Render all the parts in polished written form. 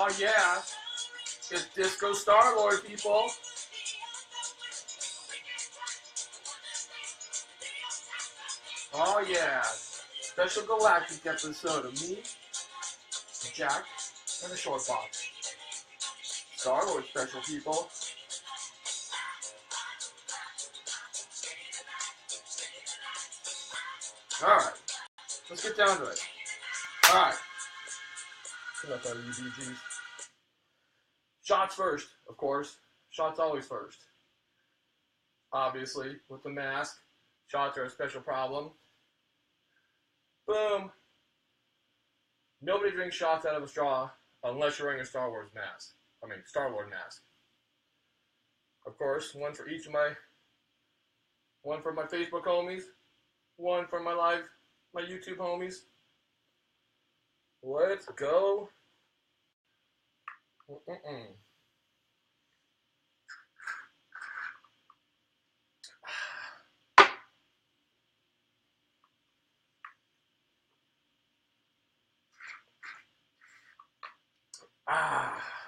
Oh yeah, it's Disco Star-Lord, people. Oh yeah, special Galactic episode of me, Jack, and the Short Box. Star-Lord special, people. Alright, let's get down to it. Alright. Enough out of you BGs. Shots first, of course. Shots always first. Obviously, with the mask, shots are a special problem. Boom. Nobody drinks shots out of a straw unless you're wearing a Star Wars mask. Star-Lord mask. Of course, one for my Facebook homies, one for my YouTube homies. Let's go. All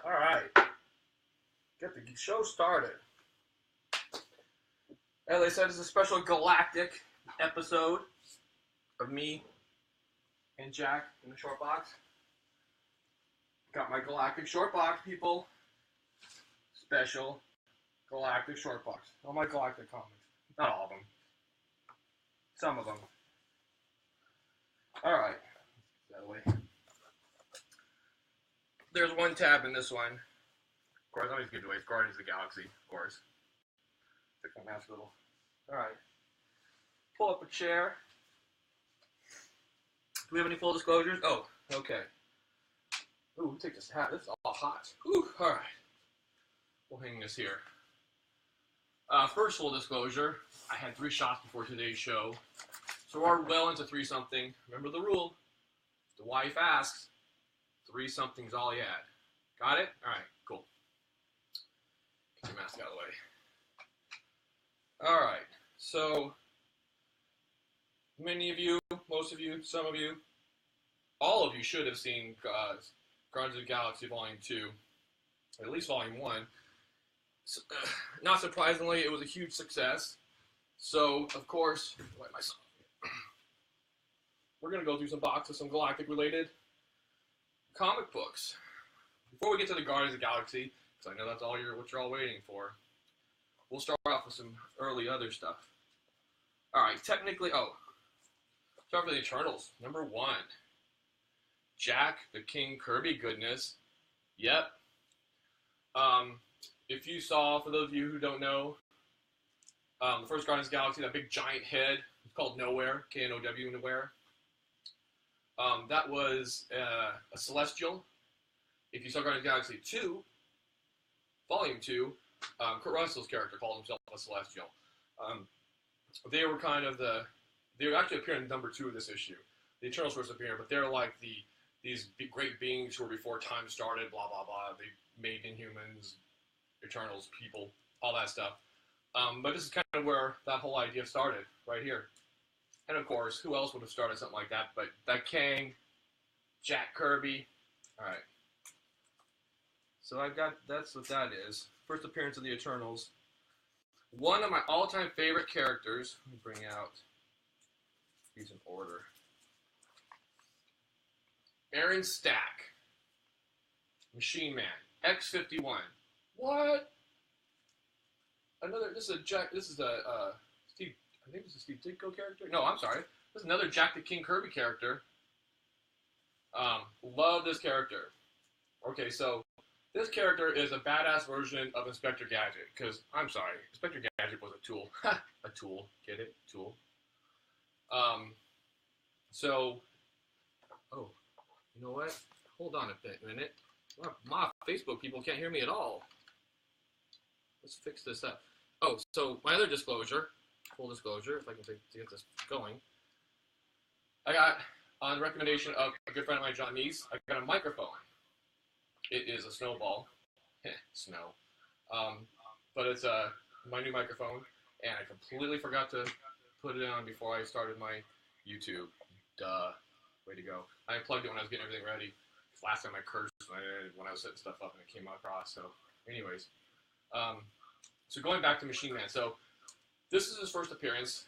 right. Get the show started. As I said, it's a special Galactic episode of me and Jack in the Short Box. Got my Galactic Short Box, people. Special Galactic Short Box. All my Galactic comics. Not all of them. Some of them. Alright. That way. There's one tab in this one. Of course, let me give it away. It's Guardians of the Galaxy, of course. Fix my mask a little. Alright. Pull up a chair. Do we have any full disclosures? Oh, okay. Ooh, we'll take this hat. This is all hot. Ooh, alright. We'll hang this here. First full disclosure, I had 3 shots before today's show. So we're well into 3-something. Remember the rule. If the wife asks, 3-something's all you had. Got it? Alright, cool. Get your mask out of the way. Alright, so many of you, most of you, some of you, all of you should have seen Guardians of the Galaxy Volume 2, or at least Volume 1. So, not surprisingly, it was a huge success. So, of course, we're going to go through some boxes, some Galactic-related comic books. Before we get to the Guardians of the Galaxy, because I know that's what you're all waiting for, we'll start off with some early other stuff. Alright, technically, start with the Eternals. Number 1. Jack the King Kirby goodness. Yep. If you saw, for those of you who don't know, the first Guardians of the Galaxy, that big giant head, it's called Nowhere, K-N-O-W, Nowhere. That was a Celestial. If you saw Guardians of the Galaxy 2, Volume 2, Kurt Russell's character called himself a Celestial. They were kind of they would actually appear in number 2 of this issue. The Eternals first appear, but they're like these great beings who were before time started, blah, blah, blah. They made Inhumans, Eternals, people, all that stuff. But this is kind of where that whole idea started, right here. And of course, who else would have started something like that but that Kang, Jack Kirby. Alright. So that's what that is. First appearance of the Eternals. One of my all-time favorite characters. Let me bring out these in order. Aaron Stack. Machine Man. X-51. What? This is a Steve, I think this is a Steve Ditko character. No, I'm sorry. This is another Jack the King Kirby character. Love this character. Okay, so this character is a badass version of Inspector Gadget. Because, I'm sorry, Inspector Gadget was a tool. A tool. Get it? Tool. You know what? Hold on a minute. My Facebook people can't hear me at all. Let's fix this up. Oh, so my other disclosure, full disclosure, if I can get this going. I got, on the recommendation of a good friend of mine, John Neese, I got a microphone. It is a snowball. Snow. But it's my new microphone, and I completely forgot to put it on before I started my YouTube. Duh. Way to go. I plugged it when I was getting everything ready. Last time I cursed when I was setting stuff up and it came across. So, anyways, so going back to Machine Man. So this is his first appearance.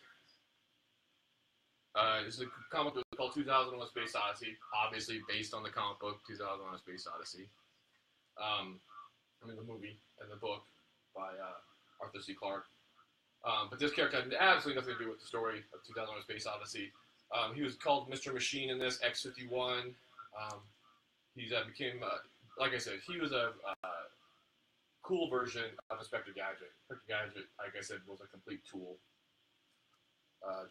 This is a comic book called 2001: Space Odyssey, obviously based on the comic book 2001: Space Odyssey. The movie and the book by Arthur C. Clarke. But this character had absolutely nothing to do with the story of 2001: Space Odyssey. He was called Mr. Machine in this, X-51. He became, like I said, he was a cool version of Inspector Gadget. Inspector Gadget, like I said, was a complete tool.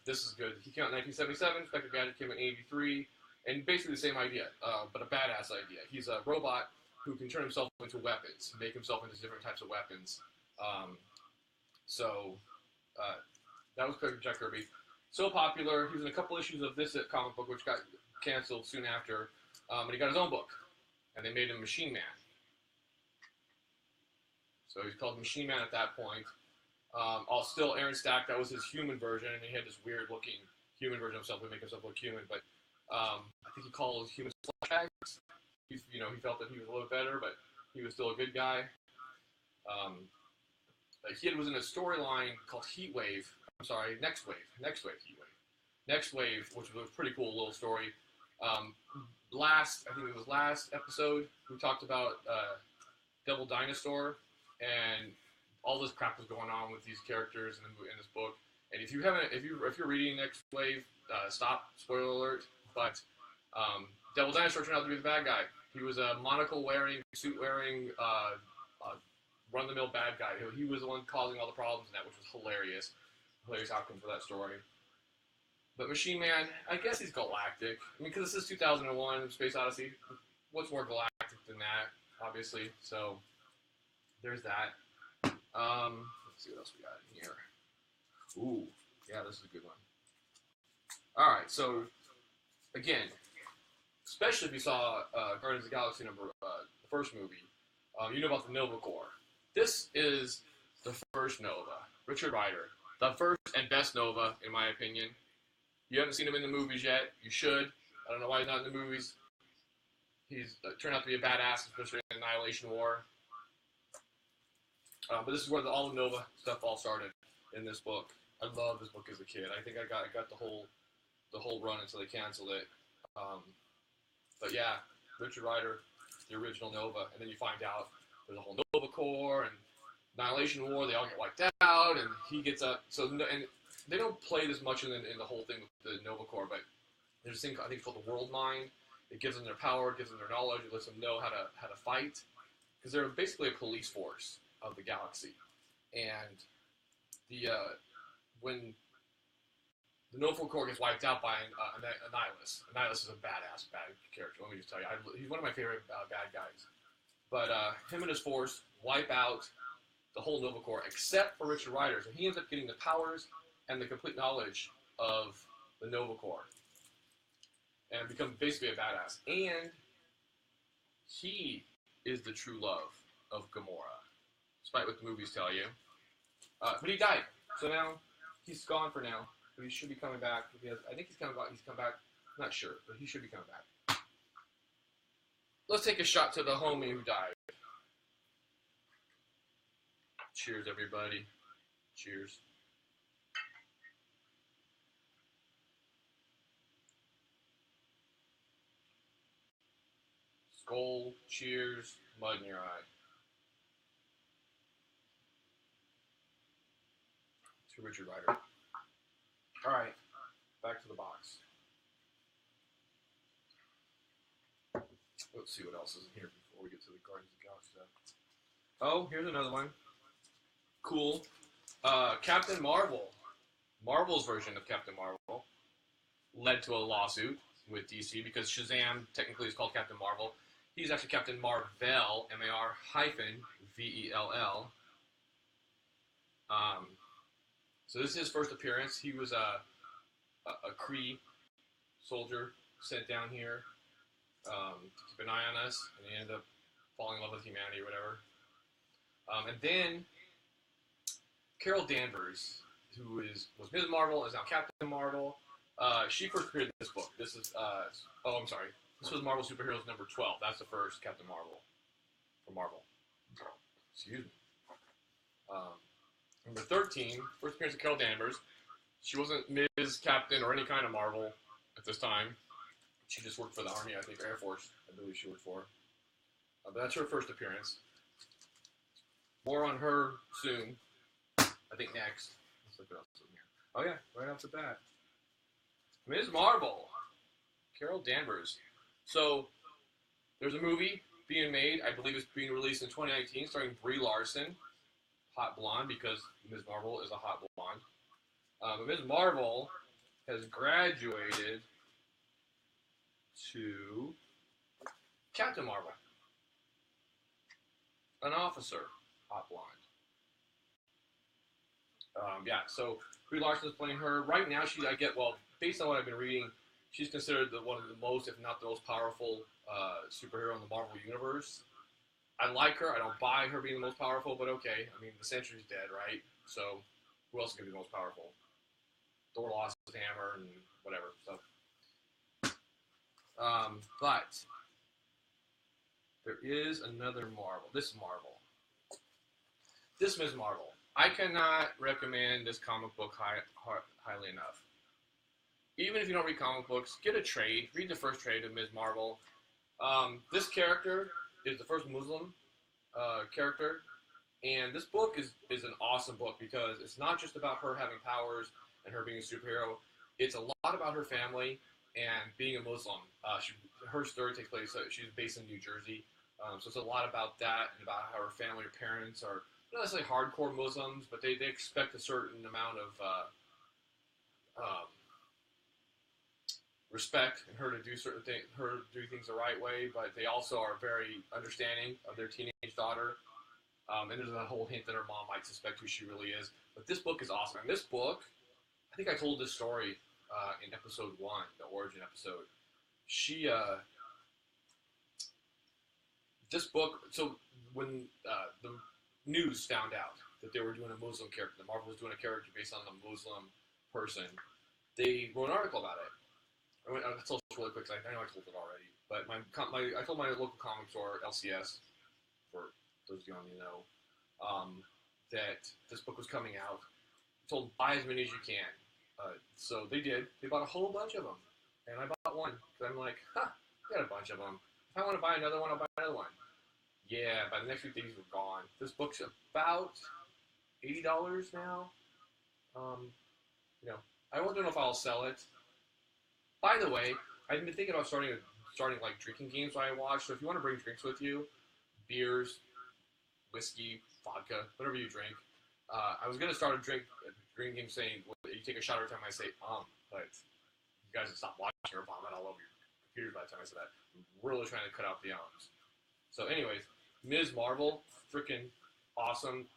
This is good. He came out in 1977. Inspector Gadget came in 1983. And basically the same idea, but a badass idea. He's a robot who can turn himself into weapons, make himself into different types of weapons. That was Jack Kirby. So popular, he was in a couple issues of this comic book, which got canceled soon after, and he got his own book, and they made him Machine Man. So he's called Machine Man at that point. Still Aaron Stack, that was his human version, and he had this weird-looking human version of himself to make himself look human, but I think he called human flashbacks. He felt that he was a little better, but he was still a good guy. He was in a storyline called Next Wave, which was a pretty cool little story. I think it was last episode, we talked about Devil Dinosaur, and all this crap was going on with these characters in this book. And if you're reading Next Wave, stop, spoiler alert. But Devil Dinosaur turned out to be the bad guy. He was a monocle-wearing, suit-wearing, run-the-mill bad guy. He was the one causing all the problems in that, which was hilarious. Hilarious outcome for that story. But Machine Man, I guess he's galactic. Because this is 2001 Space Odyssey. What's more galactic than that, obviously? So, there's that. Let's see what else we got in here. Ooh, yeah, this is a good one. Alright, so, again, especially if you saw Guardians of the Galaxy the first movie, you know about the Nova Corps. This is the first Nova. Richard Rider. The first and best Nova, in my opinion. You haven't seen him in the movies yet. You should. I don't know why he's not in the movies. He's turned out to be a badass, especially in Annihilation War. But this is where all the Nova stuff all started in this book. I loved this book as a kid. I think I got the whole run until they canceled it. But yeah, Richard Rider, the original Nova, and then you find out there's a whole Nova Corps and Annihilation War. They all get wiped out, and he gets up. And they don't play this much in the whole thing with the Nova Corps, but there's this thing I think it's called the World Mind. It gives them their power, it gives them their knowledge, it lets them know how to fight, because they're basically a police force of the galaxy. And when the Nova Corps gets wiped out by Annihilus. Annihilus is a bad character. Let me just tell you, he's one of my favorite bad guys. But him and his force wipe out the whole Nova Corps except for Richard Rider. So he ends up getting the powers and the complete knowledge of the Nova Corps, and becomes basically a badass. And he is the true love of Gamora, despite what the movies tell you. But he died, so now he's gone for now. But he should be coming back. I think he's coming back. He's come back. I'm not sure, but he should be coming back. Let's take a shot to the homie who died. Cheers, everybody. Cheers. Skull, cheers, mud in your eye. To Richard Rider. Alright, back to the box. Let's see what else is in here before we get to the Guardians of the Galaxy stuff. Oh, here's another one. Cool. Captain Marvel. Marvel's version of Captain Marvel led to a lawsuit with DC because Shazam technically is called Captain Marvel. He's actually Captain Marvel, M-A-R-V-E-L-L. So this is his first appearance. He was a Kree soldier sent down here to keep an eye on us, and he ended up falling in love with humanity or whatever. And then Carol Danvers, who was Ms. Marvel, is now Captain Marvel. She first appeared in this book. This is, This was Marvel Superheroes number 12. That's the first Captain Marvel from Marvel. Excuse me. Number 13, first appearance of Carol Danvers. She wasn't Ms. Captain or any kind of Marvel at this time. She just worked for the Army, I think, Air Force, I believe she worked for. But that's her first appearance. More on her soon. I think next. Let's look what else is in here. Oh yeah, right off the bat. Ms. Marvel. Carol Danvers. So, there's a movie being made. I believe it's being released in 2019, starring Brie Larson. Hot blonde, because Ms. Marvel is a hot blonde. But Ms. Marvel has graduated to Captain Marvel. An officer. Hot blonde. Yeah, so Brie Larson is playing her. Right now, based on what I've been reading, she's considered one of the most, if not the most powerful superhero in the Marvel Universe. I like her. I don't buy her being the most powerful, but okay. I mean, the Sentry's dead, right? So, who else is going to be the most powerful? Thor lost his hammer and whatever. So, but there is another Marvel. This Ms. Marvel. I cannot recommend this comic book highly enough. Even if you don't read comic books, get a trade. Read the first trade of Ms. Marvel. This character is the first Muslim character, and this book is an awesome book because it's not just about her having powers and her being a superhero. It's a lot about her family and being a Muslim. Her story takes place. She's based in New Jersey, so it's a lot about that and about how her family, her parents are not necessarily hardcore Muslims, but they expect a certain amount of respect and her to do certain things, her to do things the right way, but they also are very understanding of their teenage daughter. And there's a whole hint that her mom might suspect who she really is. But this book is awesome. And this book, I think I told this story in episode 1, the origin episode. This book, so when the news found out that they were doing a Muslim character, that Marvel was doing a character based on a Muslim person, they wrote an article about it. I'll tell this really quick, because I know I told it already. But I told my local comic store, LCS, for those of you who don't know, that this book was coming out. I told them, buy as many as you can. So they did. They bought a whole bunch of them. And I bought one. Because I'm like, I got a bunch of them. If I want to buy another one, I'll buy another one. Yeah, by the next few days, were gone. This book's about $80 now. I don't know if I'll sell it. By the way, I've been thinking about starting like drinking games while I watch. So if you want to bring drinks with you, beers, whiskey, vodka, whatever you drink. I was gonna start a drinking game saying you take a shot every time I say but you guys have stopped watching or vomit all over your computers by the time I said that. I'm really trying to cut out the ums. So, anyways, Ms. Marvel, freaking awesome.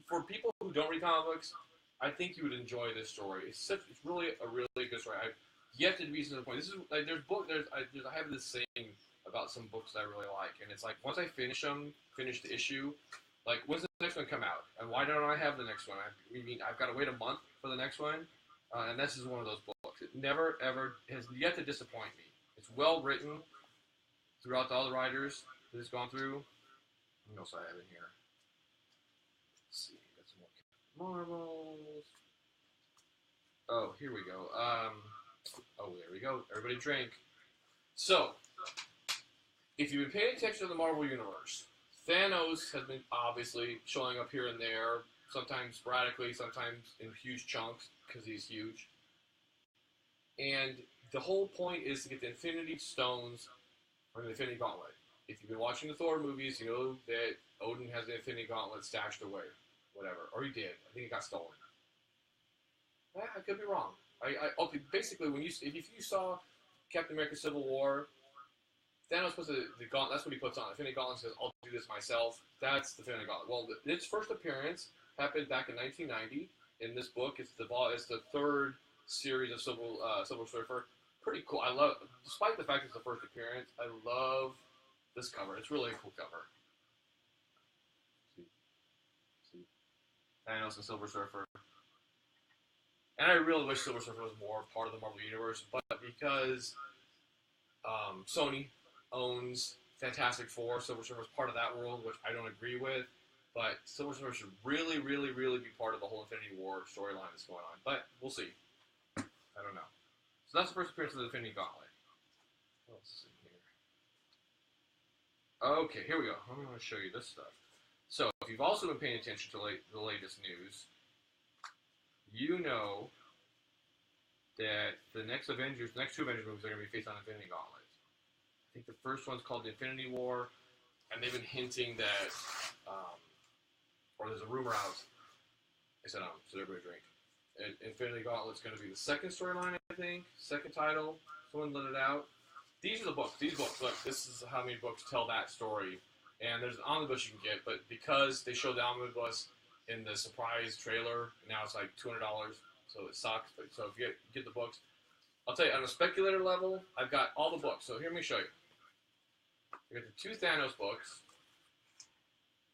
For people who don't read comic books, I think you would enjoy this story. It's really a really good story. I've yet to be to the point. This is like I have this saying about some books that I really like, and it's like once I finish the issue, like when's the next one come out, and why don't I have the next one? I've got to wait a month for the next one, and this is one of those books. It never ever has yet to disappoint me. It's well written throughout all the writers that it's gone through. What else I have in here? Let's see, got some more Marvels. Oh, here we go. Oh, there we go. Everybody drink. So, if you've been paying attention to the Marvel Universe, Thanos has been obviously showing up here and there, sometimes sporadically, sometimes in huge chunks, because he's huge. And the whole point is to get the Infinity Stones from the Infinity Gauntlet. If you've been watching the Thor movies, you know that Odin has the Infinity Gauntlet stashed away. Whatever. Or he did. I think it got stolen. I could be wrong. Okay, basically, if you saw Captain America Civil War, Thanos puts the gauntlet, that's what he puts on. Infinity Gauntlet says, I'll do this myself. That's the Infinity Gauntlet. Well, its first appearance happened back in 1990. In this book, it's the third series of Silver Surfer. Pretty cool. I love, despite the fact it's the first appearance, I love this cover. It's really a cool cover. See? Thanos and Silver Surfer. And I really wish Silver Surfer was more part of the Marvel Universe, but because Sony owns Fantastic Four. Silver Surfer's part of that world, which I don't agree with. But Silver Surfer should really, really, really be part of the whole Infinity War storyline that's going on. But we'll see. I don't know. So that's the first appearance of the Infinity Gauntlet. What else is in here? Okay, here we go. I'm going to show you this stuff. So, if you've also been paying attention to the latest news, you know that the next two Avengers movies are going to be based on Infinity Gauntlet. I think the first one's called the Infinity War, and they've been hinting that, or there's a rumor out. I said, so everybody drink. Infinity Gauntlet's going to be the second storyline, I think, second title. Someone let it out. These are the books. These books. Look, this is how many books tell that story. And there's an omnibus you can get, but because they showed the omnibus in the surprise trailer, now it's like $200, so it sucks. But so if you get the books, I'll tell you, on a speculator level, I've got all the books. So here, let me show you. I got the two Thanos books.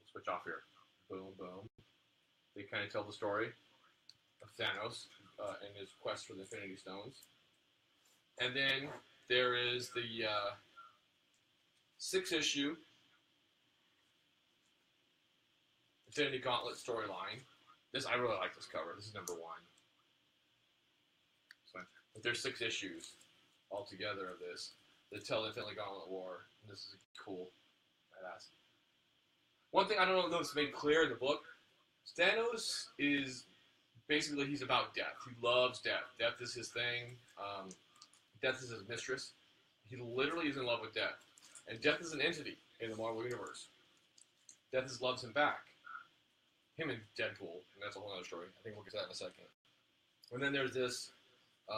We'll switch off here. Boom, boom. They kind of tell the story of Thanos and his quest for the Infinity Stones. And then there is the 6-issue Infinity Gauntlet storyline. I really like this cover. This is #1. But there's 6 issues altogether of this that tell the Infinity Gauntlet War. And this is cool. Badass. One thing I don't know if it's made clear in the book, Thanos is basically, he's about death. He loves death. Death is his thing. Death is his mistress. He literally is in love with death. And death is an entity in the Marvel Universe. Death loves him back. Him and Deadpool, and that's a whole other story. I think we'll get to that in a second. And then there's this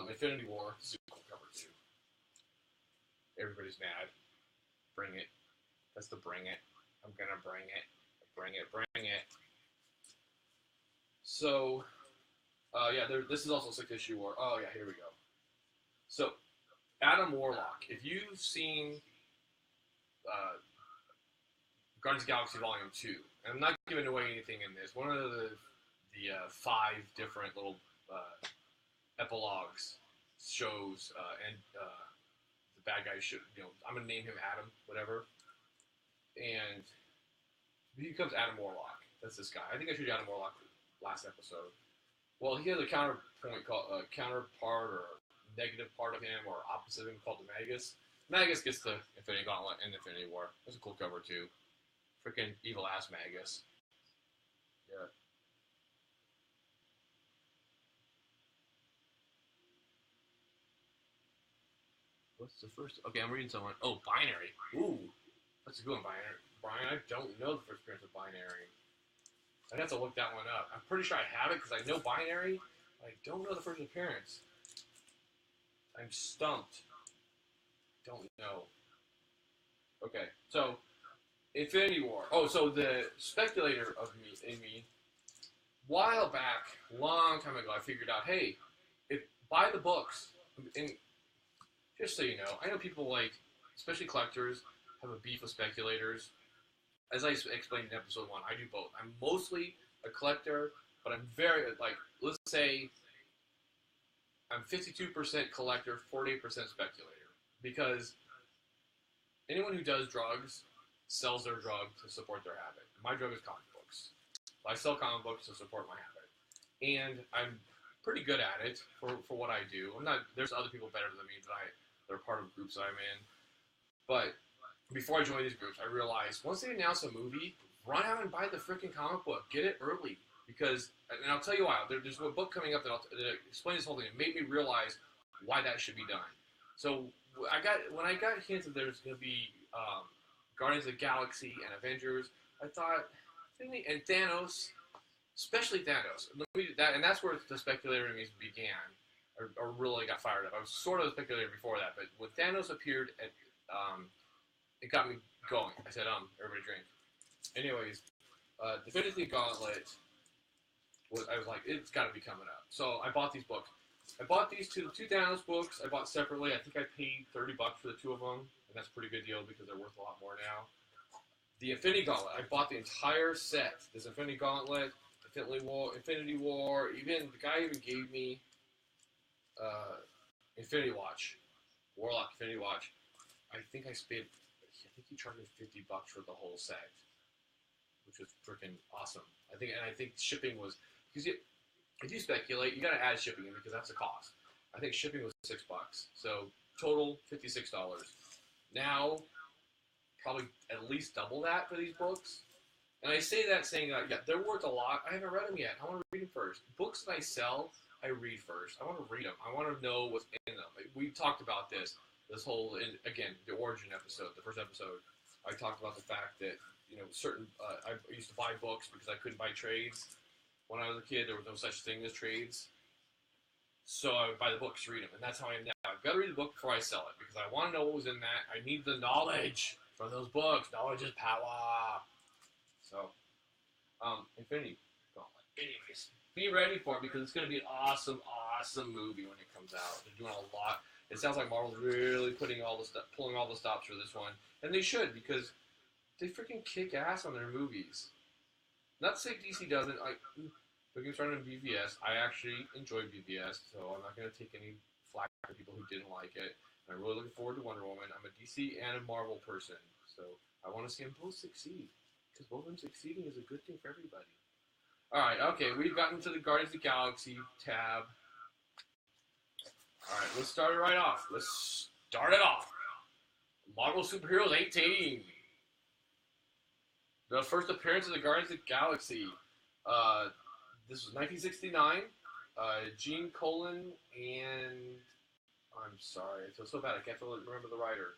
Infinity War. This is a cool cover too. Everybody's mad. Bring it. That's the bring it. I'm gonna bring it. Bring it. Bring it. So, yeah, this is also 6-issue war. Oh yeah, here we go. So, Adam Warlock. If you've seen Guardians of the Galaxy Volume 2, and I'm not giving away anything in this. One of the 5 different little epilogues shows, and the bad guy should, I'm gonna name him Adam, whatever, and he becomes Adam Warlock. That's this guy. I think I showed you Adam Warlock last episode. Well, he has a counterpoint called counterpart or negative part of him or opposite of him called the Magus. Magus gets the Infinity Gauntlet and the Infinity War. That's a cool cover too. Freaking evil ass Magus. Yeah. What's the first? Okay, I'm reading someone. Oh, Binary. Ooh, that's a good one, Binary. Brian, I don't know the first appearance of Binary. I'd have to look that one up. I'm pretty sure I have it because I know Binary. But I don't know the first appearance. I'm stumped. Don't know. Okay, so Infinity War. Oh, so the speculator of me, while back, long time ago, I figured out, hey, buy the books. And just so you know, I know people especially collectors, have a beef with speculators. As I explained in episode 1, I do both. I'm mostly a collector, but I'm very, let's say, I'm 52% collector, 48% speculator. Because anyone who does drugs sells their drug to support their habit. My drug is comic books. I sell comic books to support my habit. And I'm pretty good at it for what I do. There's other people better than me that are part of groups that I'm in. But before I joined these groups, I realized once they announce a movie, run out and buy the freaking comic book. Get it early. Because, and I'll tell you why, there's a book coming up that explains this whole thing. It made me realize why that should be done. So when I got hints that there's going to be Guardians of the Galaxy and Avengers, I thought, and Thanos, especially Thanos, and that's where the speculator in me began, or really got fired up. I was sort of a speculator before that, but when Thanos appeared, it got me going. I said, everybody drink. Anyways, the Infinity Gauntlet, I was like, it's got to be coming up. So I bought these books. I bought these two Thanos books. I bought separately. I think I paid $30 for the two of them, and that's a pretty good deal because they're worth a lot more now. The Infinity Gauntlet. I bought the entire set. This Infinity Gauntlet, Infinity War. Even the guy even gave me Infinity Watch, Warlock Infinity Watch. I think he charged me $50 for the whole set, which was freaking awesome. I think shipping was, because if you speculate, you got to add shipping in because that's a cost. I think shipping was $6, so total $56. Now, probably at least double that for these books. And I say that saying that, yeah, they're worth a lot. I haven't read them yet. I want to read them first. Books that I sell, I read first. I want to read them. I want to know what's in them. We talked about this whole, again, the origin episode, the first episode. I talked about the fact that, certain, I used to buy books because I couldn't buy trades. When I was a kid, there was no such thing as trades. So I would buy the books, read them, and that's how I am now. I've got to read the book before I sell it because I want to know what was in that. I need the knowledge from those books. Knowledge is power. So, Infinity Gauntlet. Anyways, be ready for it because it's going to be an awesome, awesome movie when it comes out. They're doing a lot. It sounds like Marvel's really pulling all the stops for this one, and they should because they freaking kick ass on their movies. Not to say DC doesn't. Looking started on BVS, I actually enjoyed BVS, so I'm not going to take any flack for people who didn't like it. And I'm really looking forward to Wonder Woman. I'm a DC and a Marvel person, so I want to see them both succeed. Because both of them succeeding is a good thing for everybody. Alright, okay, we've gotten to the Guardians of the Galaxy tab. Alright, let's start it right off. Let's start it off. Marvel Superheroes 18. The first appearance of the Guardians of the Galaxy. This was 1969. Gene Colan and... I'm sorry, I feel so bad. I can't remember the writer.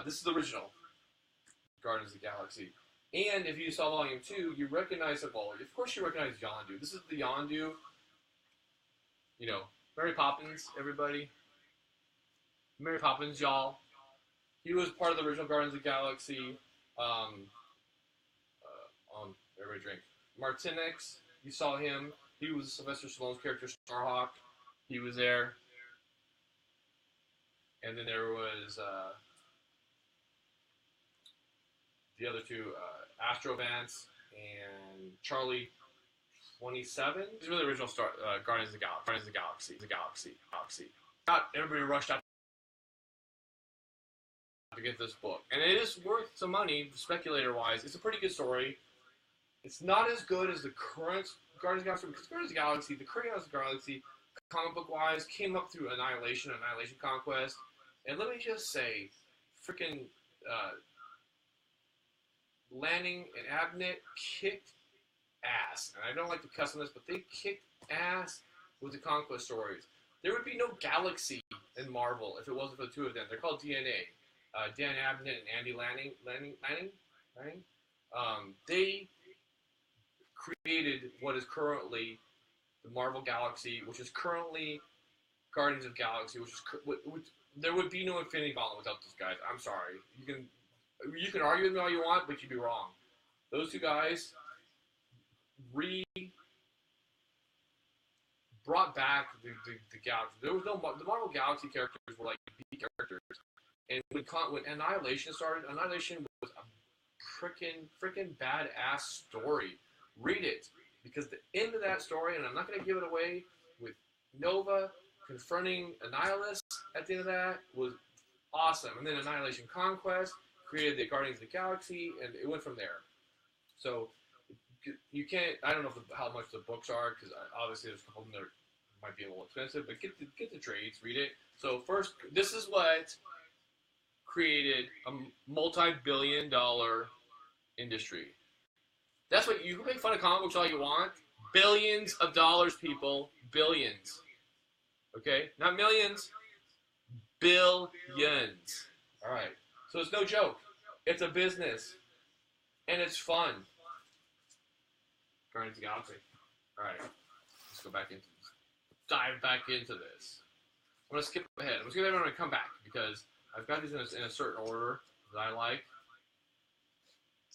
This is the original Guardians of the Galaxy. And if you saw Volume 2, you recognize it. Well, of course you recognize Yondu. This is the Yondu. Mary Poppins, everybody. Mary Poppins, y'all. He was part of the original Guardians of the Galaxy. Everybody drink. Martinez, you saw him. He was Sylvester Stallone's character, Starhawk. He was there. And then there was the other two, Astrovance and Charlie 27. These were the original Guardians of the Galaxy. Everybody rushed out to get this book. And it is worth some money, speculator-wise. It's a pretty good story. It's not as good as the current Guardians of the Galaxy, because Guardians of the Galaxy, the current Guardians of the Galaxy, comic book-wise, came up through Annihilation Conquest. And let me just say, freaking Lanning and Abnett kicked ass. And I don't like to cuss on this, but they kicked ass with the Conquest stories. There would be no Galaxy in Marvel if it wasn't for the two of them. They're called DNA. Dan Abnett and Andy Lanning. They created what is currently the Marvel Galaxy, which is currently Guardians of the Galaxy, which there would be no Infinity Gauntlet without those guys. I'm sorry. You can argue with me all you want, but you'd be wrong. Those two guys brought back the Galaxy. There was the Marvel Galaxy characters were like B characters, and when Annihilation started, Annihilation was a freaking badass story. Read it, because the end of that story, and I'm not going to give it away, with Nova confronting Annihilus at the end of that was awesome. And then Annihilation Conquest created the Guardians of the Galaxy, and it went from there. So you can't. I don't know how much the books are, because obviously there's a couple of them that might be a little expensive. But get the trades, read it. So first, this is what created a multi-billion-dollar industry. That's what you can make fun of comic books all you want. Billions of dollars, people. Billions. Okay? Not millions. Billions. All right. So it's no joke. It's a business. And it's fun. Guardians of the Galaxy. All right. Let's go back into this. Dive back into this. I'm going to skip ahead. I'm going to skip ahead and I'm going to come back because I've got these in a certain order that I like,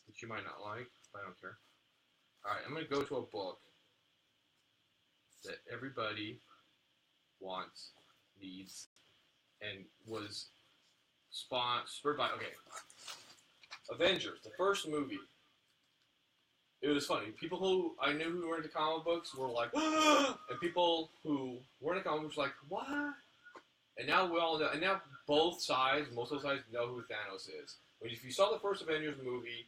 that you might not like, but I don't care. Alright, I'm going to go to a book that everybody wants, needs, and was spurred by, okay, Avengers, the first movie. It was funny. People who I knew who were into comic books were like, and people who weren't into comic books were like, what? And now we all know, and now both sides, most of the sides, know who Thanos is. If you saw the first Avengers movie,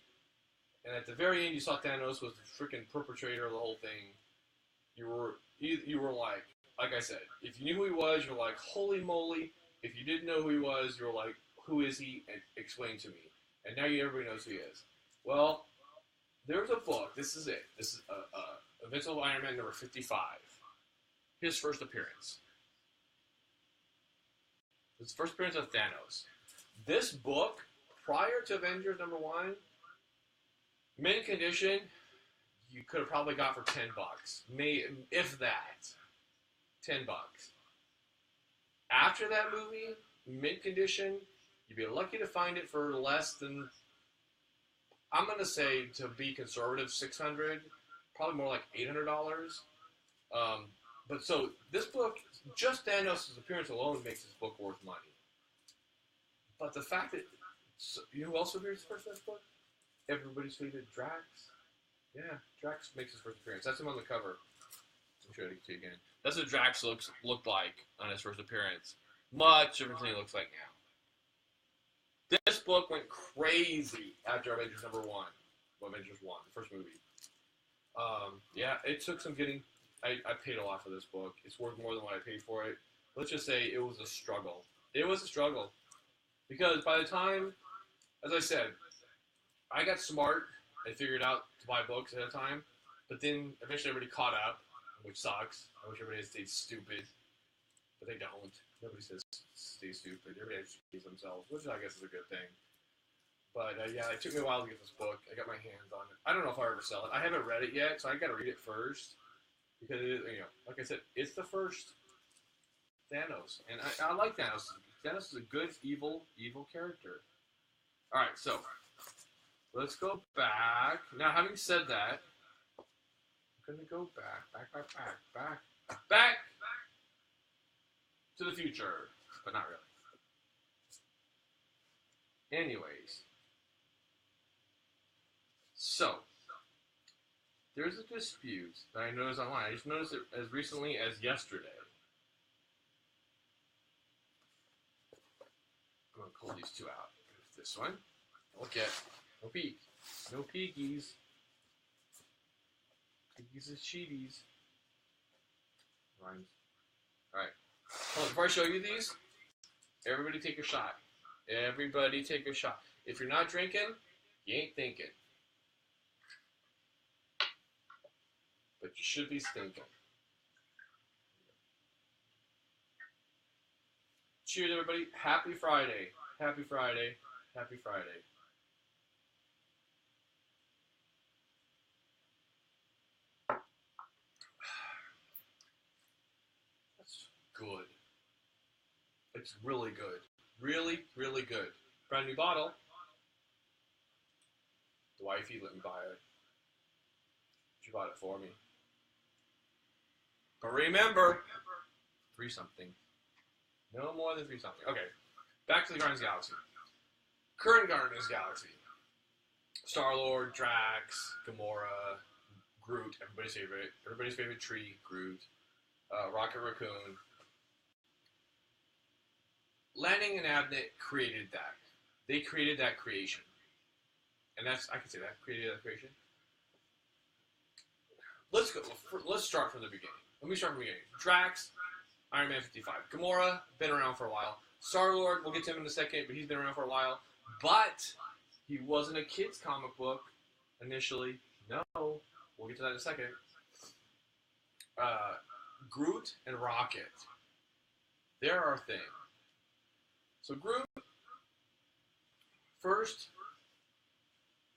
and at the very end you saw Thanos was the freaking perpetrator of the whole thing, you were like I said, if you knew who he was, you're like, holy moly. If you didn't know who he was, you're like, who is he? And explain to me. And now everybody knows who he is. Well, there's a book. This is it. This is Invincible Iron Man number 55. His first appearance. His first appearance of Thanos. This book, prior to Avengers number 1, mint condition, you could have probably got for $10. If that. $10. After that movie, mint condition, you'd be lucky to find it for less than, I'm going to say, to be conservative, $600, probably more like $800. But so, this book, just Thanos' appearance alone makes this book worth money. But the fact that, you know who else appears first in this book? Everybody's favorite Drax. Yeah, Drax makes his first appearance. That's him on the cover. I'm sure I can see again. That's what Drax looked like on his first appearance. Much different than he looks like now. This book went crazy after Avengers number 1. Well, Avengers 1, the first movie. Yeah, it took some getting. I paid a lot for this book. It's worth more than what I paid for it. Let's just say it was a struggle. It was a struggle. Because by the time, as I said, I got smart and figured out to buy books ahead of time. But then eventually everybody caught up, which sucks. I wish everybody had stayed stupid. But they don't. Nobody says stay stupid. Everybody educates themselves, which I guess is a good thing. But yeah, it took me a while to get this book. I got my hands on it. I don't know if I'll ever sell it. I haven't read it yet, so I got to read it first. Because, like I said, it's the first Thanos. And I like Thanos. Thanos is a good, evil character. Alright, so, let's go back. Now, having said that, I'm going to go back to the future. But not really. Anyways. So, there's a dispute that I noticed online. I just noticed it as recently as yesterday. I'm going to pull these two out. There's this one. Look at. No peek. No peekies. Peekies is cheaties. Rhymes. Alright. Before I show you these, everybody take a shot. Everybody take a shot. If you're not drinking, you ain't thinking. But you should be thinking. Cheers, everybody. Happy Friday. Happy Friday. Happy Friday. That's good. It's really good. Really, really good. Brand new bottle. The wifey let me buy it. She bought it for me. But remember, 3 something. No more than 3 something. Okay, back to the Guardians of the Galaxy. Current Guardians of the Galaxy. Star-Lord, Drax, Gamora, Groot, everybody's favorite tree, Groot, Rocket Raccoon. Lanning and Abnett created that. They created that creation. And I can say that, created that creation. Let's start from the beginning. Let me start from the beginning. Drax, Iron Man 55. Gamora, been around for a while. Star-Lord, we'll get to him in a second, but he's been around for a while. But he wasn't a kid's comic book initially. No, we'll get to that in a second. Groot and Rocket. They're our thing. So Groot first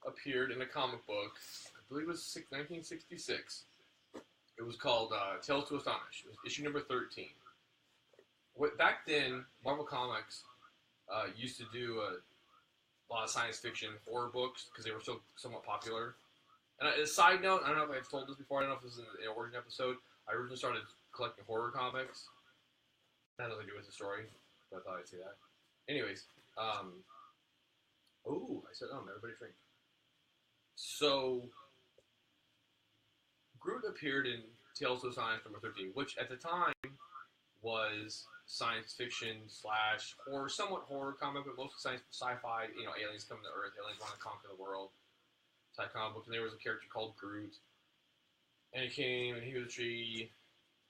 appeared in a comic book, I believe it was 1966. It was called Tales to Astonish. It was issue number 13. Back then, Marvel Comics used to do a lot of science fiction horror books because they were so somewhat popular. And a side note, I don't know if I've told this before, I don't know if this is in the origin episode, I originally started collecting horror comics. That has nothing to do with the story, but I thought I'd say that. Anyways, I said, everybody drink. So, Groot appeared in Tales of Science number 13, which at the time was science fiction slash horror, somewhat horror comic, but mostly sci-fi. You know, aliens come to Earth, aliens want to conquer the world. Type comic book, and there was a character called Groot, and he came and he was a tree,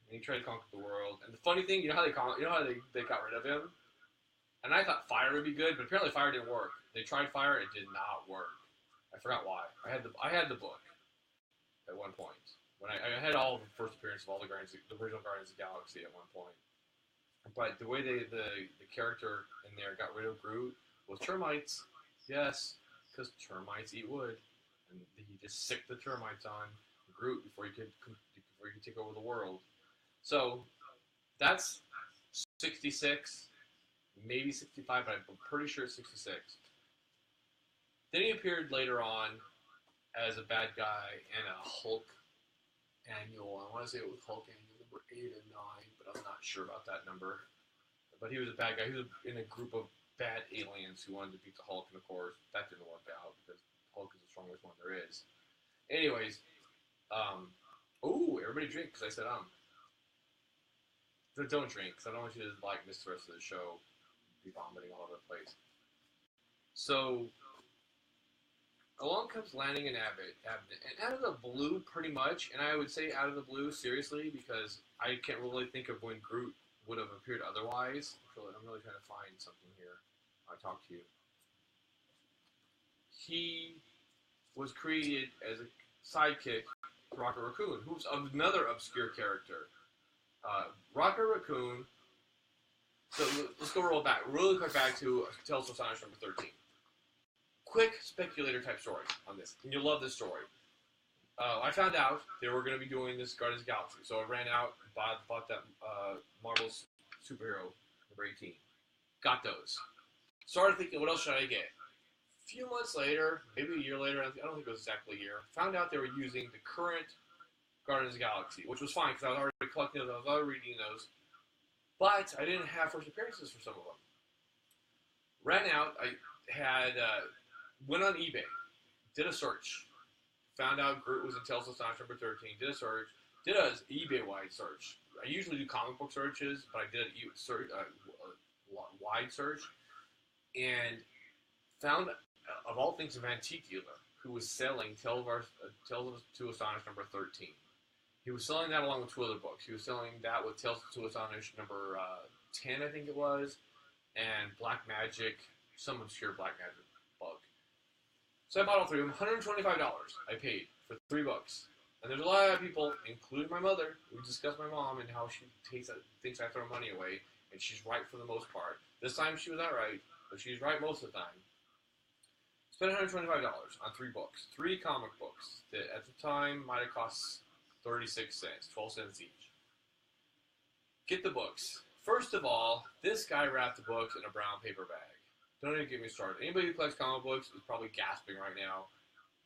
and he tried to conquer the world. And the funny thing, you know how they got rid of him? And I thought fire would be good, but apparently fire didn't work. They tried fire, it did not work. I forgot why. I had the book at one point. When I had all the first appearance of all the original Guardians of the Galaxy at one point. But the way the character in there got rid of Groot was termites. Yes, because termites eat wood, and he just sicked the termites on Groot before you could take over the world. So that's 66, maybe 65, but I'm pretty sure it's 66. Then he appeared later on as a bad guy in a Hulk annual. I want to say it was Hulk annual number 8 and 9, but I'm not sure about that number. But he was a bad guy. He was in a group of bad aliens who wanted to beat the Hulk, and of course, that didn't work out because Hulk is the strongest one there is. Anyways, everybody drink, because I said So don't drink, because I don't want you to miss the rest of the show, be vomiting all over the place. So along comes Lanning and Abbott, and out of the blue, pretty much, and I would say out of the blue, seriously, because I can't really think of when Groot would have appeared otherwise. I'm really trying to find something here. I talk to you. He was created as a sidekick to Rocket Raccoon, who's another obscure character. Rocket Raccoon. So let's go really quick back to Tales of Astonish number 13. Quick speculator type story on this, and you'll love this story. I found out they were going to be doing this Guardians of the Galaxy, so I ran out, bought that Marvel's Superhero number 18. Got those. Started thinking, what else should I get? A few months later, maybe a year later, I don't think it was exactly a year, found out they were using the current Guardians of the Galaxy, which was fine because I was already collecting those, I was already reading those, but I didn't have first appearances for some of them. Ran out, I had went on eBay, did a search, found out Groot was in Tales of Astonish number 13, did a search, did a eBay-wide search. I usually do comic book searches, but I did a wide search, and found, of all things, an antique dealer who was selling Tales of Astonish number 13. He was selling that along with 2 other books. He was selling that with Tales of Astonish number 10, I think it was, and Black Magic, some obscure Black Magic book. So I bought all 3 of them, $125 I paid for 3 books. And there's a lot of people, including my mother, who discuss my mom and how she thinks I throw money away, and she's right for the most part. This time she was not right, but she's right most of the time. Spent $125 on 3 books, 3 comic books that at the time might have cost 36 cents, 12 cents each. Get the books. First of all, this guy wrapped the books in a brown paper bag. Don't even get me started. Anybody who collects comic books is probably gasping right now.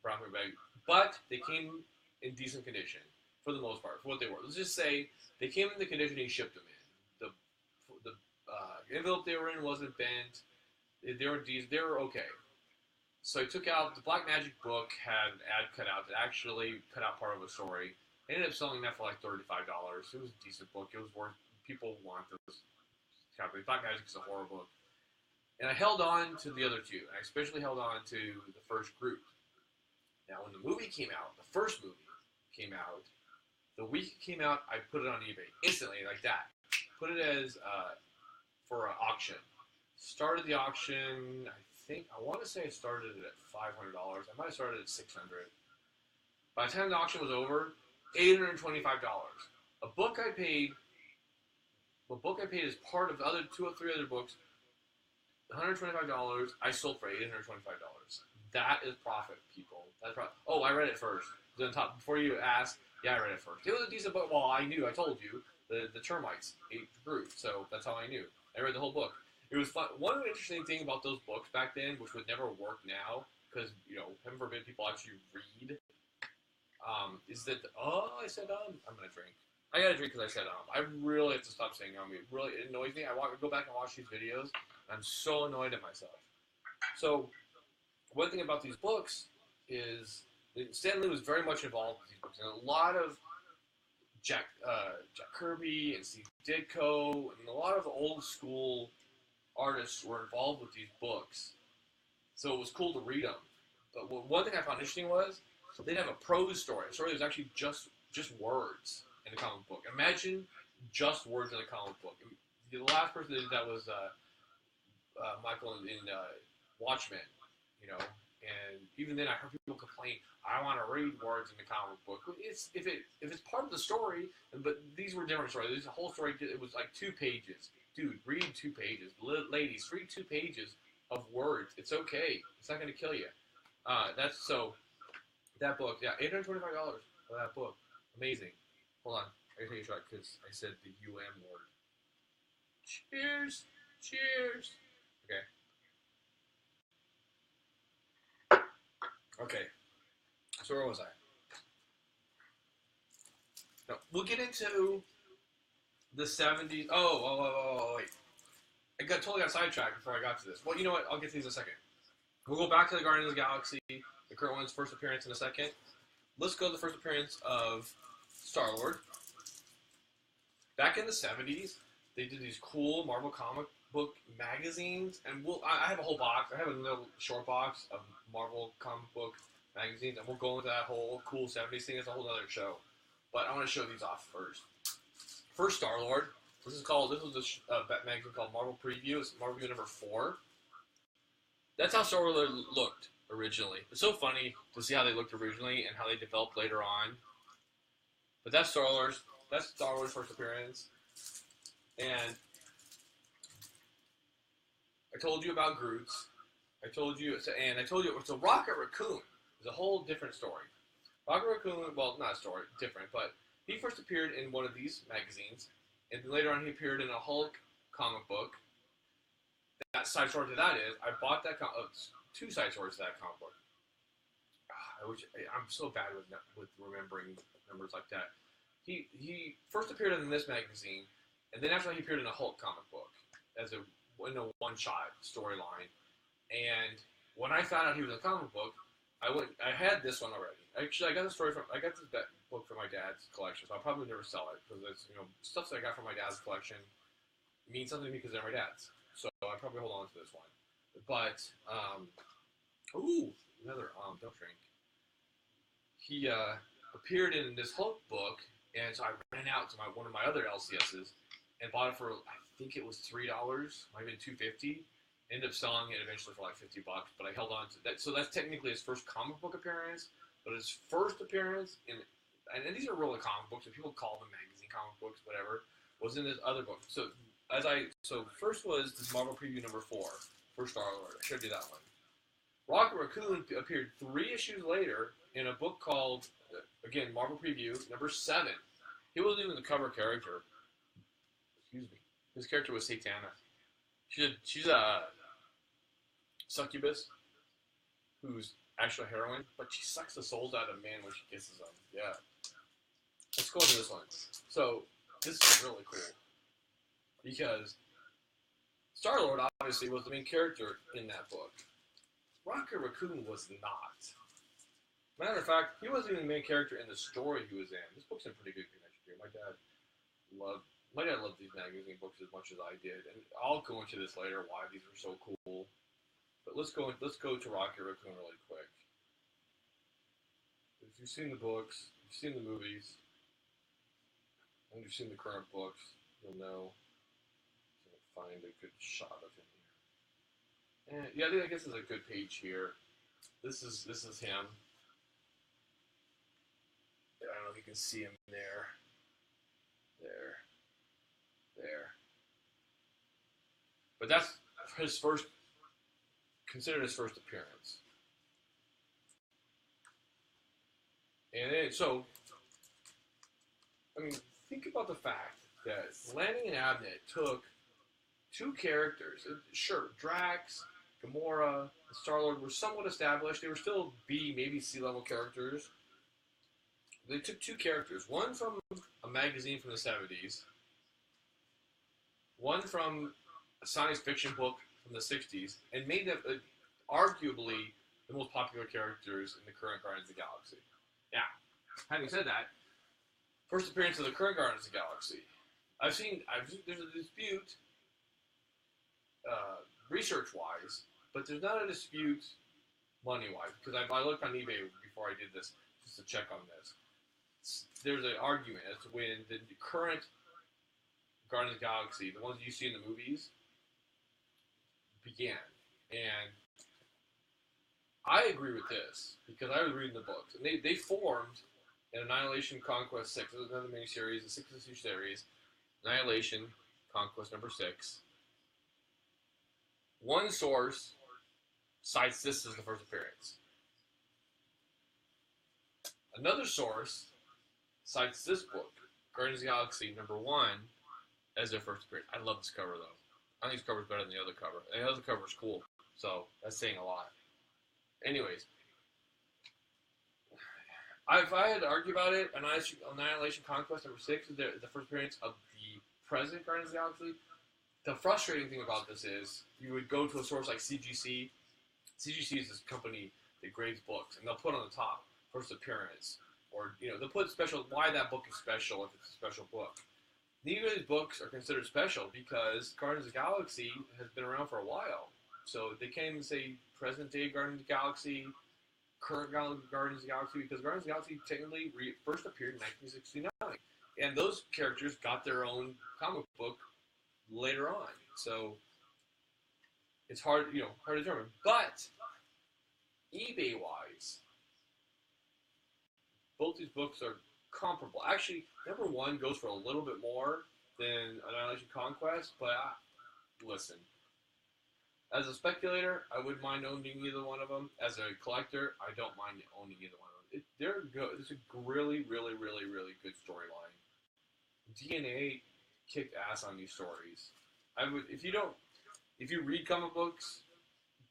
Brown paper bag. But they came in decent condition, for the most part, for what they were. Let's just say they came in the condition he shipped them in. The envelope they were in wasn't bent. They were okay. So I took out, the Black Magic book had an ad cut out that actually cut out part of a story. I ended up selling that for like $35. It was a decent book. It was worth, people want those copies. Black Magic is a horror book. And I held on to the other 2. And I especially held on to the first group. Now, when the movie came out, the first movie came out, the week it came out, I put it on eBay. Instantly, like that. Put it as, for an auction. Started the auction, I want to say I started it at $500. I might have started at $600. By the time the auction was over, $825. A book I paid as part of the other 2 or 3 other books, $125, I sold for $825. That is profit, people. That's profit. Oh, I read it first. Then top, before you ask, yeah, I read it first. It was a decent book. Well, I told you, the termites ate Groot, so that's how I knew. I read the whole book. It was fun. One interesting thing about those books back then, which would never work now, because, heaven forbid people actually read, is that, I said, I'm going to drink. I got to drink because I said, I really have to stop saying, it annoys me. I want to go back and watch these videos, and I'm so annoyed at myself. So, one thing about these books is Stan Lee was very much involved with these books, and a lot of Jack Kirby and Steve Ditko, and a lot of the old school artists were involved with these books. So it was cool to read them. But one thing I found interesting was they'd have a prose story. A story that was actually just words in a comic book. Imagine just words in a comic book. The last person that did that was Michael in Watchmen, you know. And even then, I heard people complain, "I want to read words in the comic book." If it's part of the story, but these were different stories. This whole story, it was like 2 pages. Dude, read 2 pages. Ladies, read 2 pages of words. It's okay. It's not going to kill you. That book, yeah, $825 for that book. Amazing. Hold on, I gotta take a shot because I said the word. Cheers, cheers. Okay. So where was I? No, we'll get into the 70s. Wait. Totally got sidetracked before I got to this. Well, you know what? I'll get to these in a second. We'll go back to the Guardians of the Galaxy, the current one's first appearance in a second. Let's go to the first appearance of Star-Lord. Back in the 70s, they did these cool Marvel comic book magazines, and I have a whole box. I have a little short box of Marvel comic book magazines, and we'll go into that whole cool 70s thing. It's a whole other show. But I want to show these off first. First, Star-Lord. This was a magazine called Marvel Preview. It's Marvel Preview number 4. That's how Star-Lord looked originally. It's so funny to see how they looked originally and how they developed later on. But that's Star-Lord's first appearance. And I told you about Groot's. So Rocket Raccoon is a whole different story. Rocket Raccoon, well, not a story, different, but he first appeared in one of these magazines, and then later on he appeared in a Hulk comic book. That side story to that is, I bought that 2 side stories to that comic book. I'm so bad with remembering numbers like that. He first appeared in this magazine, and then after that he appeared in a Hulk comic book as a one-shot storyline. And when I found out he was in a comic book, I had this one already. Actually, I got this book from my dad's collection, so I'll probably never sell it because it's stuff that I got from my dad's collection means something to me because they're my dad's. So I probably hold on to this one. But another don't drink. He appeared in this Hulk book, and so I ran out to one of my other LCSs and bought it for, I think it was $3, might have been $2.50. Ended up selling it eventually for like $50, but I held on to that. So that's technically his first comic book appearance, but his first appearance and these are really comic books, but people call them magazine comic books, whatever, was in this other book. So first was this Marvel Preview number 4 for Star-Lord. I showed you that one. Rocket Raccoon appeared 3 issues later in a book called, again, Marvel Preview number 7. He wasn't even the cover character. Excuse me. His character was Satana. She's a succubus who's actually a heroine, but she sucks the souls out of man when she kisses them. Yeah. Let's go into this one. So, this is really cool. Because Star-Lord obviously was the main character in that book. Rocket Raccoon was not. Matter of fact, he wasn't even the main character in the story he was in. This book's in pretty good condition here. My dad loved these magazine books as much as I did, and I'll go into this later why these are so cool. But let's go to Rocket Raccoon really quick. If you've seen the books, you've seen the movies, and you've seen the current books, you'll know. So find a good shot of him here. And yeah, I guess there's a good page here. This is him. I don't know if you can see him there. There. But that's considered his first appearance. And think about the fact that Lanning and Abnett took 2 characters. Sure, Drax, Gamora, and Star-Lord were somewhat established. They were still B, maybe C-level characters. They took 2 characters, one from a magazine from the 70s, one from a science fiction book from the 60s, and made them arguably the most popular characters in the current Guardians of the Galaxy. Now, having said that, First appearance of the current Guardians of the Galaxy. There's a dispute, research-wise, but there's not a dispute money-wise, because I looked on eBay before I did this, just to check on this. There's an argument as to when the current Guardians of the Galaxy, the ones you see in the movies, began. And I agree with this, because I was reading the books, and they formed in Annihilation Conquest 6. This is another miniseries, a 6-issue series. Annihilation Conquest number 6. One source cites this as the first appearance. Another source cites this book, Guardians of the Galaxy number 1, as their first appearance. I love this cover, though. I think this cover is better than the other cover. And the other cover is cool, so that's saying a lot. Anyways, if I had to argue about it, Annihilation Conquest number 6 is the first appearance of the present Guardians of the Galaxy. The frustrating thing about this is you would go to a source like CGC. CGC is this company that grades books, and they'll put on the top first appearance, or they'll put special. Why that book is special if it's a special book. Neither of these books are considered special because Guardians of the Galaxy has been around for a while, so they can't even say present day Guardians of the Galaxy, current Guardians of the Galaxy, because Guardians of the Galaxy technically first appeared in 1969, and those characters got their own comic book later on, so it's hard to determine. But eBay-wise, both these books are comparable. Actually, number 1 goes for a little bit more than Annihilation Conquest, but listen. As a speculator, I wouldn't mind owning either one of them. As a collector, I don't mind owning either one of them. They're good. It's a really, really, really, really good storyline. DNA kicked ass on these stories. If you read comic books,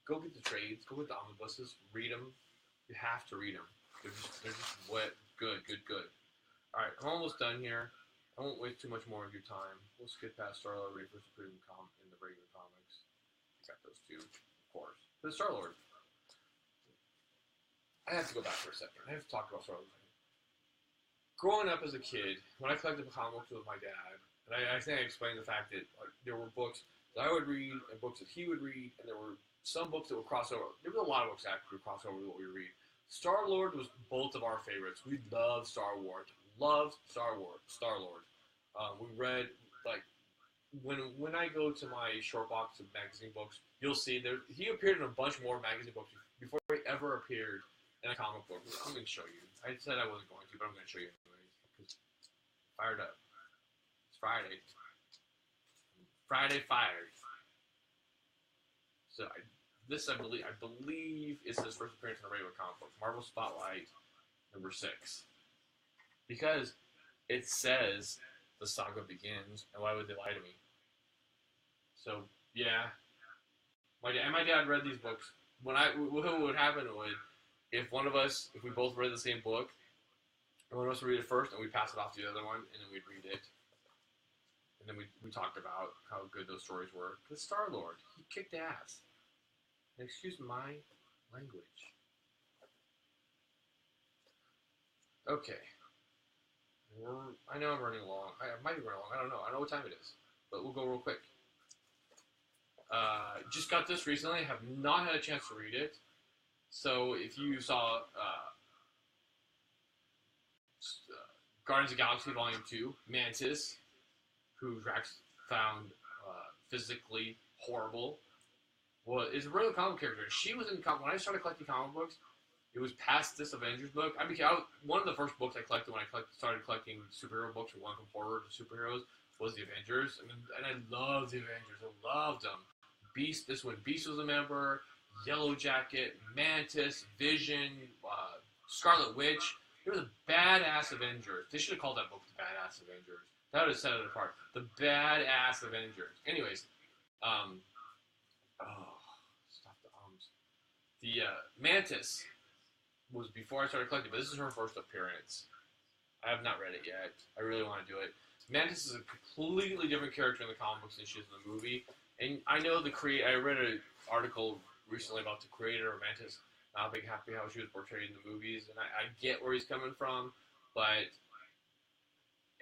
go get the trades, go get the omnibuses, read them. You have to read them. They're just wet, good. All right, I'm almost done here. I won't waste too much more of your time. We'll skip past Star-Lord first appeared in the regular comics. Got those two, of course. But Star-Lord. I have to go back for a second. I have to talk about Star-Lord. Growing up as a kid, when I collected comic books with my dad, and I think I explained the fact that there were books that I would read and books that he would read, and there were some books that would cross over. There were a lot of books that would cross over with what we read. Star-Lord was both of our favorites. We loved Star Wars. Loved Star-Lord. We read, when I go to my short box of magazine books, you'll see he appeared in a bunch more magazine books before he ever appeared in a comic book. I'm going to show you. I said I wasn't going to, but I'm going to show you anyways. Because fired up. It's Friday. Friday fired. So I believe is his first appearance in a regular comic book. Marvel Spotlight number 6. Because it says the saga begins, and why would they lie to me? So yeah, my dad read these books. What would happen if we both read the same book, and one of us would read it first, and we pass it off to the other one, and then we'd read it, and then we talked about how good those stories were. Because Star-Lord, he kicked ass. And excuse my language. Okay. I know I'm running long. I might be running long. I don't know. I don't know what time it is. But we'll go real quick. Just got this recently. Have not had a chance to read it. So if you saw Guardians of the Galaxy Volume 2, Mantis, who Drax found physically horrible, is a real comic character. She was in when I started collecting comic books. It was past this Avengers book. One of the first books I collected when I started collecting superhero books, or one from horror to superheroes, was the Avengers. And I loved the Avengers. I loved them. Beast. This when Beast was a member. Yellow Jacket, Mantis, Vision, Scarlet Witch. They were the badass Avengers. They should have called that book the Badass Avengers. That would have set it apart. The badass Avengers. Anyways, stop the ums. The Mantis was before I started collecting, but this is her first appearance. I have not read it yet. I really want to do it. Mantis is a completely different character in the comic books than she is in the movie. And I know I read an article recently about the creator of Mantis, not being happy how she was portrayed in the movies, and I get where he's coming from, but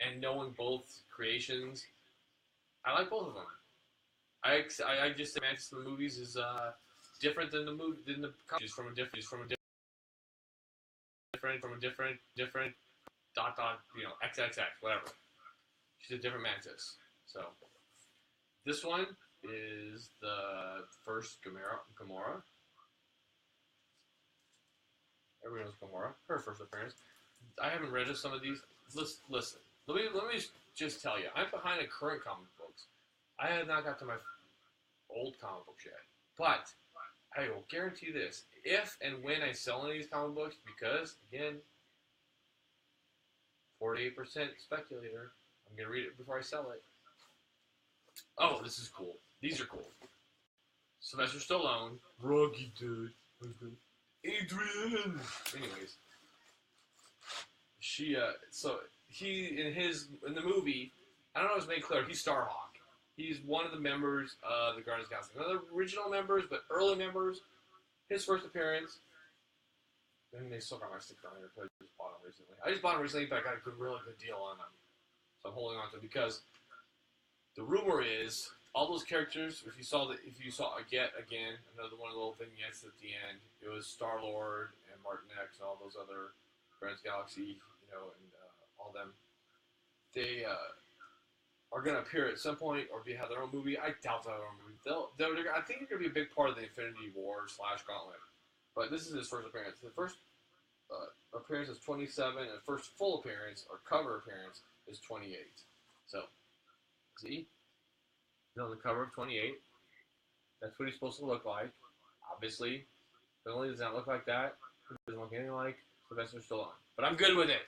and knowing both creations, I like both of them. I just think Mantis in the movies is different than the movie than the comics. She's from a different dot XXX whatever. She's a different Mantis. So this one is the first Gamora. Everyone knows Gamora. Her first appearance. I haven't read some of these. Listen. Let me just tell you. I'm behind the current comic books. I have not got to my old comic books yet. But I will guarantee this. If and when I sell any of these comic books, because, again, 48% speculator, I'm going to read it before I sell it. Oh, this is cool. These are cool. Sylvester Stallone. Rocky dude. Adrian. Anyways. In the movie, I don't know if it's made clear, he's Starhawk. He's one of the members of the Guardians of the Galaxy. Not the original members, but early members. His first appearance. And they still got my sticker on here because I just bought them recently. I just bought them recently, but I got a really good deal on them. So I'm holding on to them because the rumor is all those characters. If you saw yet again another one of the little vignettes at the end, it was Star-Lord and Martin X and all those other Guardians of the Galaxy, and all them. They are going to appear at some point or have their own movie. I doubt they'll have their own movie. I think they're going to be a big part of the Infinity War / Gauntlet. But this is his first appearance. The first appearance is 27, and the first full appearance or cover appearance is 28. So, see? He's on the cover of 28. That's what he's supposed to look like. Obviously, not only does not look like that, it doesn't look anything like Sylvester Stallone. But I'm good with it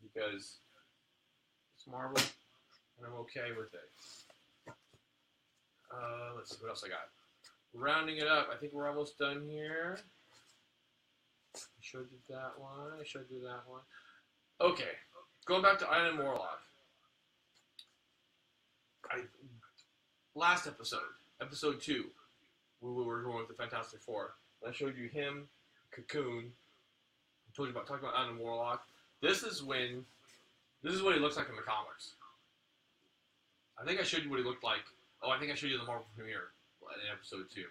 because it's Marvel, and I'm okay with it. Let's see what else I got. Rounding it up, I think we're almost done here. I showed you that one. Okay, going back to Iron Warlock. Last episode 2, we were going with the Fantastic Four. I showed you him, Cocoon. I talked about Iron Warlock. This is what he looks like in the comics. I think I showed you what he looked like. Oh, I think I showed you the Marvel premiere in episode 2.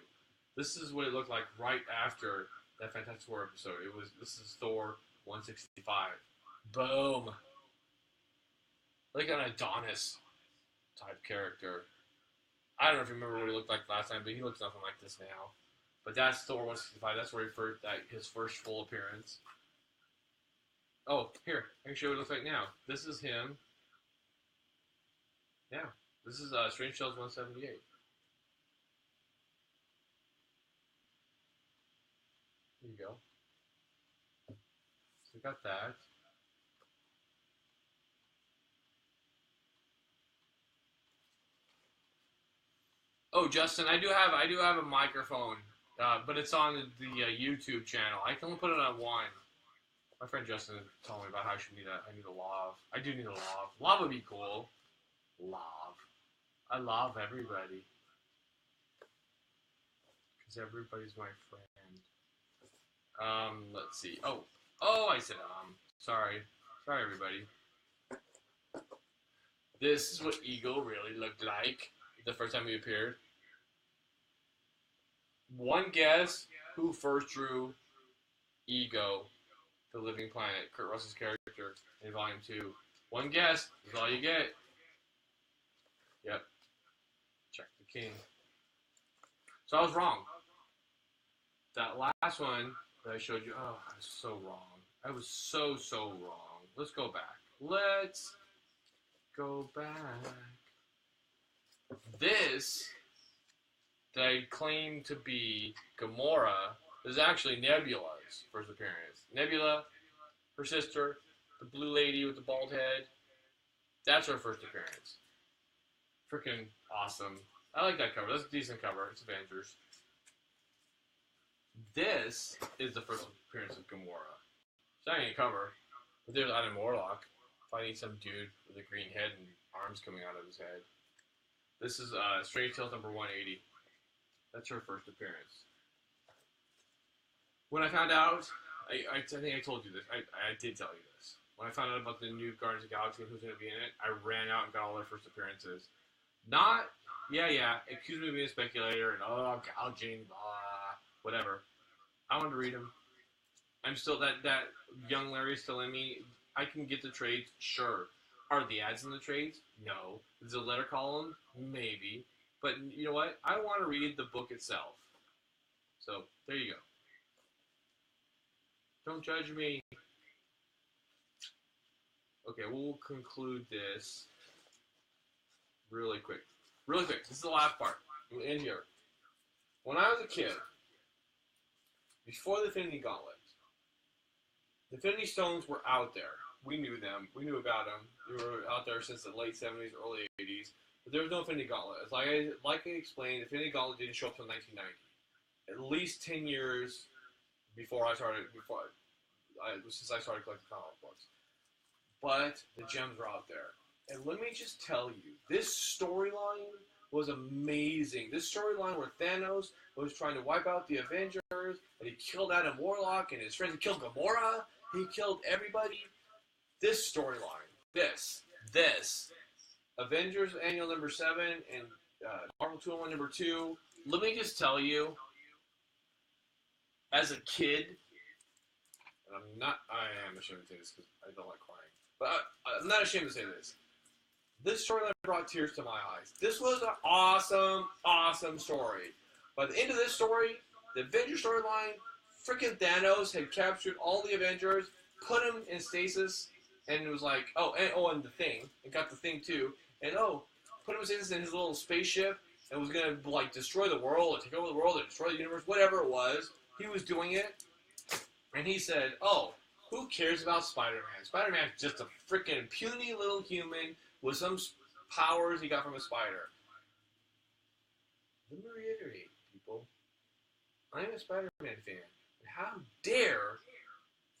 This is what it looked like right after that Fantastic Four episode. This is Thor 165. Boom. Like an Adonis type character. I don't know if you remember what he looked like last time, but he looks nothing like this now. But that's Thor 165. That's where his first full appearance. Oh, here. I can show you what it looks like now. This is him. Yeah. This is Strange Tales 178. There you go. So we got that. Oh, Justin, I do have a microphone, but it's on the YouTube channel. I can only put it on one. My friend Justin told me about how I need a lav. I do need a lav. Lav would be cool. Lav. I love everybody. Because everybody's my friend. Let's see. Oh, I said Sorry, everybody. This is what Eagle really looked like the first time he appeared. One guess who first drew Ego, the Living Planet, Kurt Russell's character in Volume 2. One guess is all you get. Yep. Check the king. So I was wrong. That last one that I showed you, I was so wrong. I was so wrong. Let's go back. This that I claim to be Gamora is actually Nebula's first appearance. Nebula, her sister, the blue lady with the bald head, that's her first appearance. Freaking awesome. I like that cover. That's a decent cover. It's Avengers. This is the first appearance of Gamora. It's not even a cover, but there's Iron Warlock fighting some dude with a green head and arms coming out of his head. This is Strange Tales number 180. That's her first appearance. When I found out, I think I told you this. I did tell you this. when I found out about the new Guardians of the Galaxy and who's going to be in it, I ran out and got all their first appearances. Not, accuse me of being a speculator and, gouging, blah, whatever. I wanted to read them. I'm still, that young Larry's still in me. I can get the trades, sure. Are the ads in the trades? No. Is the letter column? Maybe. But you know what? I want to read the book itself. So, there you go. Don't judge me. Okay, we'll conclude this really quick. Really quick. This is the last part. We'll end here. When I was a kid, before the Infinity Gauntlet, the Infinity Stones were out there. We knew them. We knew about them. They were out there since the late 70s, early 80s. But there was no Infinity Gauntlet. It's like I explained, the Infinity Gauntlet didn't show up until 1990. At least 10 years since I started collecting comic books. But the gems were out there. And let me just tell you, this storyline was amazing. This storyline where Thanos was trying to wipe out the Avengers, and he killed Adam Warlock and his friends. He killed Gamora. He killed everybody. This storyline, this, Avengers Annual number 7 and Marvel 201 number 2. Let me just tell you, as a kid, and I am ashamed to say this because I don't like crying, but I'm not ashamed to say this. This storyline brought tears to my eyes. This was an awesome, awesome story. By the end of this story, the Avengers storyline, freaking Thanos had captured all the Avengers, put them in stasis, and it was like, and the Thing, and got the Thing too, and put him in stasis in his little spaceship, and was gonna like destroy the world, or take over the world, or destroy the universe, whatever it was. He was doing it, and he said, who cares about Spider-Man? Spider-Man's just a freaking puny little human with some powers he got from a spider. Let me reiterate, people. I'm a Spider-Man fan. And how dare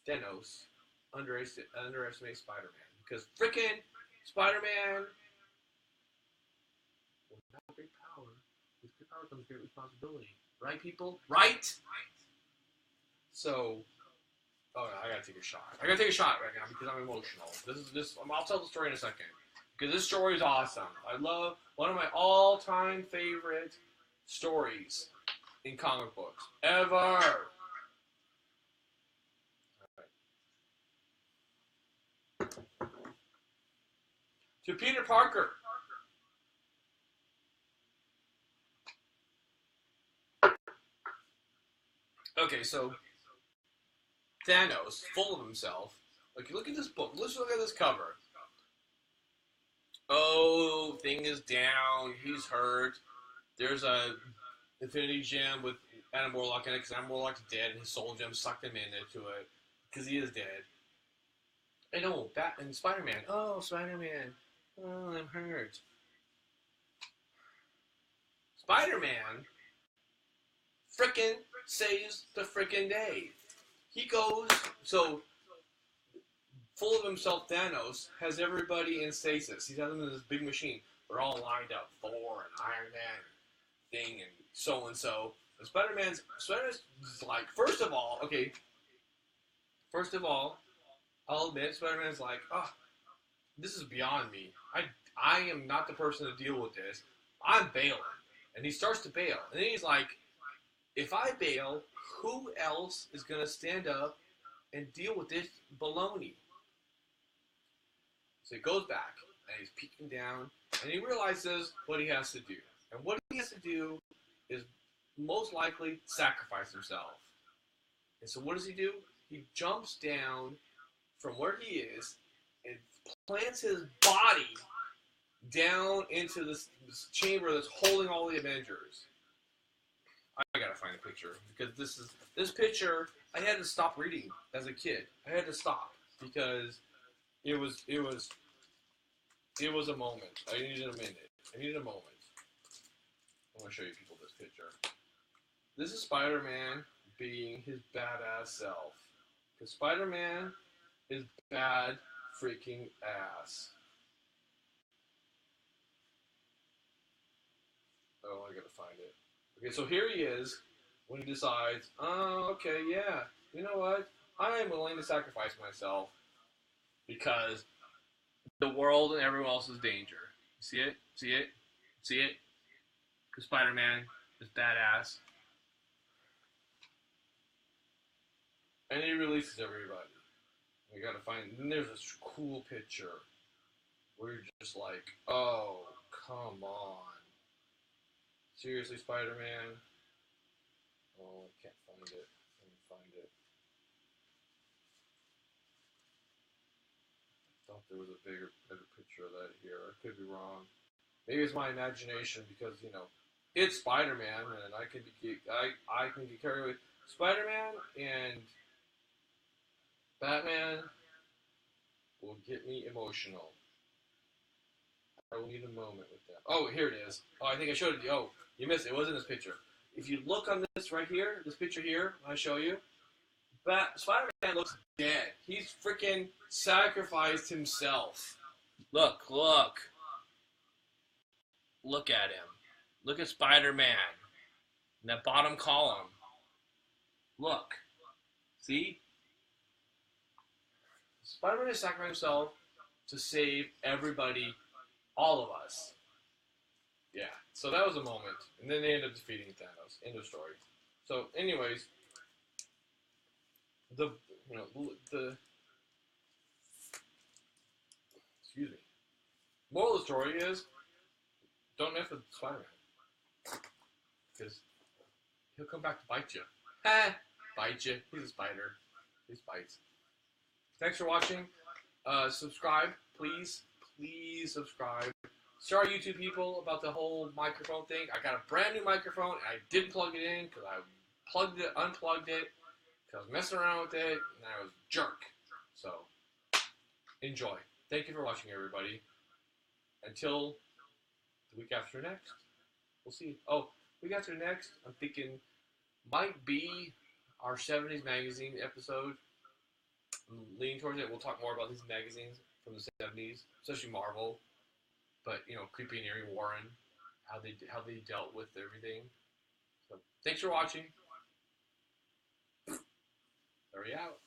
Thanos underestimate Spider-Man? Because freaking Spider-Man, without great power, with great power comes great responsibility. Right, people? Right? So, I gotta take a shot. I gotta take a shot right now because I'm emotional. I'll tell the story in a second. Because this story is awesome. I love one of my all-time favorite stories in comic books ever. Right. To Peter Parker. Okay, so Thanos, full of himself. Like, look at this book. Let's look at this cover. Thing is down. He's hurt. There's a Infinity Gem with Adam Warlock in it because Adam Warlock's dead and his soul gem sucked him into it because he is dead. I know, and Spider-Man. Spider-Man. I'm hurt. Spider-Man frickin' saves the frickin' day. He goes, full of himself, Thanos has everybody in stasis. He's got them in this big machine. They're all lined up. Thor and Iron Man and Thing and so-and-so. And Spider-Man's like, first of all, I'll admit, Spider-Man's like, this is beyond me. I am not the person to deal with this. I'm bailing. And he starts to bail. And then he's like, if I bail, who else is going to stand up and deal with this baloney? So he goes back, and he's peeking down, and he realizes what he has to do. And what he has to do is most likely sacrifice himself. And so what does he do? He jumps down from where he is and plants his body down into this chamber that's holding all the Avengers. I gotta find a picture because this picture I had to stop reading as a kid. I had to stop because it was a moment. I needed a minute. I needed a moment. I want to show you people this picture. This is Spider-Man being his badass self. Because Spider-Man is bad freaking ass. I gotta find it. Okay, so here he is when he decides, okay, yeah, you know what? I am willing to sacrifice myself. because the world and everyone else is danger. See it? See it? See it? Because Spider-Man is badass. And he releases everybody. We gotta find. And there's this cool picture where you're just like, oh, come on. Seriously, Spider-Man? Oh, I can't find it. Let me find it. I thought there was a better picture of that here. I could be wrong. Maybe it's my imagination because, it's Spider-Man and I can get carried away. Spider-Man and Batman will get me emotional. I will need a moment with that. Oh, here it is. Oh, I think I showed it to you. Oh, you missed it. It wasn't this picture. If you look on this right here, this picture here, I show you, Spider-Man looks dead. He's freaking sacrificed himself. Look. Look at him. Look at Spider-Man. In that bottom column. Look. See? Spider-Man has sacrificed himself to save everybody, all of us. Yeah, so that was a moment. And then they end up defeating Thanos. End of story. So, anyways, excuse me. Moral of the story is, don't mess with Spider-Man. Because he'll come back to bite you. Bite you. He's a spider. He bites. Thanks for watching. Subscribe, please. Please subscribe. Sorry, YouTube people, about the whole microphone thing. I got a brand new microphone. And I didn't plug it in because I unplugged it, because I was messing around with it, and I was a jerk. So, enjoy. Thank you for watching, everybody. Until the week after next, we'll see. Oh, week after next, I'm thinking might be our 70s magazine episode. I'm leaning towards it. We'll talk more about these magazines from the 70s, especially Marvel. But, Creepy and Eerie Warren, how they dealt with everything. So, thanks for watching. There we out.